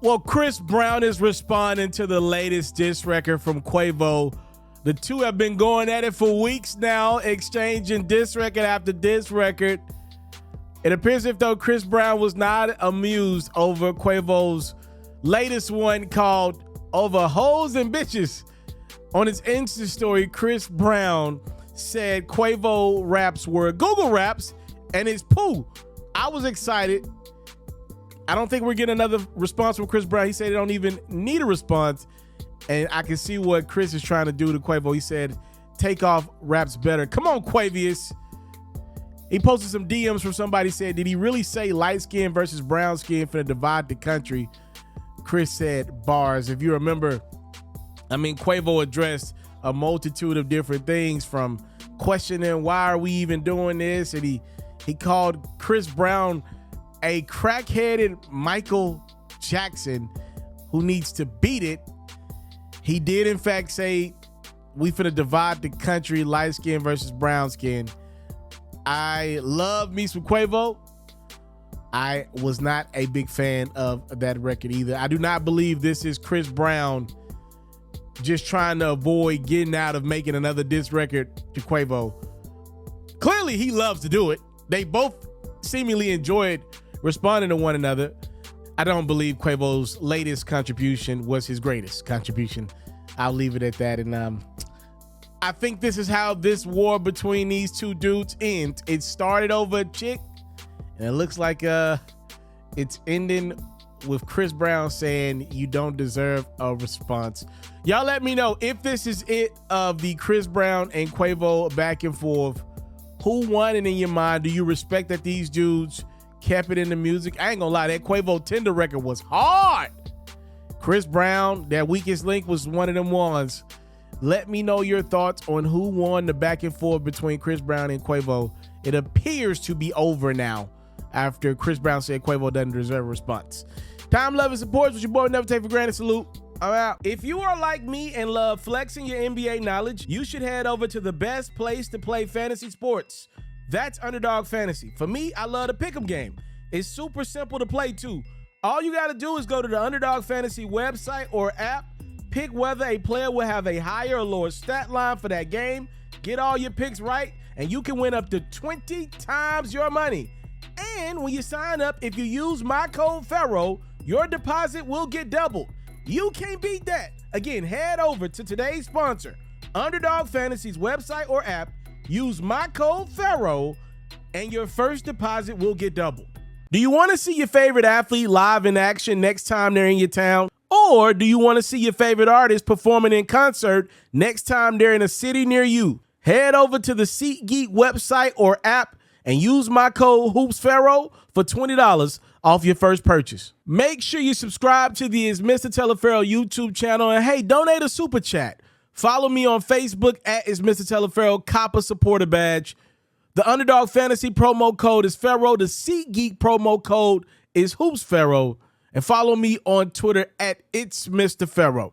Well, Chris Brown is responding to the latest diss record from Quavo. The two have been going at it for weeks now, exchanging diss record after diss record. It appears as though Chris Brown was not amused over Quavo's latest one called Over Hoes and Bitches. On his Insta story, Chris Brown said Quavo raps were Google raps and it's Pooh. I was excited. I don't think we're getting another response from Chris Brown. He said he don't even need a response. And I can see what Chris is trying to do to Quavo. He said, Takeoff raps better. Come on, Quavius. He posted some DMs from somebody said, did he really say light skin versus brown skin finna divide the country? Chris said, bars. If you remember, Quavo addressed a multitude of different things, from questioning why are we even doing this? And he called Chris Brown a crack-headed Michael Jackson who needs to beat it. He did, in fact, say we finna divide the country, light skin versus brown skin. I love me some Quavo. I was not a big fan of that record either. I do not believe this is Chris Brown just trying to avoid getting out of making another diss record to Quavo. Clearly, he loves to do it. They both seemingly enjoyed responding to one another. I don't believe Quavo's latest contribution was his greatest contribution. I'll leave it at that. And I think this is how this war between these two dudes ends. It started over a chick, and it looks like it's ending with Chris Brown saying you don't deserve a response. Y'all let me know if this is it of the Chris Brown and Quavo back and forth. Who won it in your mind? Do you respect that these dudes kept it in the music? I ain't gonna lie, that Quavo Tender record was hard. Chris Brown, that Weakest Link, was one of them ones. Let me know your thoughts on who won the back and forth between Chris Brown and Quavo. It appears to be over now after Chris Brown said Quavo doesn't deserve a response. Time, love, and support with your boy. Never take for granted. Salute. I'm out. If you are like me and love flexing your NBA knowledge, you should head over to the best place to play fantasy sports. That's Underdog Fantasy. For me, I love the pick'em game. It's super simple to play too. All you gotta do is go to the Underdog Fantasy website or app, pick whether a player will have a higher or lower stat line for that game, get all your picks right, and you can win up to 20 times your money. And when you sign up, if you use my code Ferro, your deposit will get doubled. You can't beat that. Again, head over to today's sponsor, Underdog Fantasy's website or app, use my code Ferro, and your first deposit will get doubled. Do you want to see your favorite athlete live in action next time they're in your town? Or do you want to see your favorite artist performing in concert next time they're in a city near you? Head over to the SeatGeek website or app and use my code HoopsFerro for $20 off your first purchase. Make sure you subscribe to the It's Mr. Taliaferro YouTube channel, and hey, donate a super chat. Follow me on Facebook at It's Mr. Taliaferro, cop a supporter badge. The Underdog Fantasy promo code is Ferro. The SeatGeek promo code is HoopsFerro. And follow me on Twitter at It's Mr. Ferro.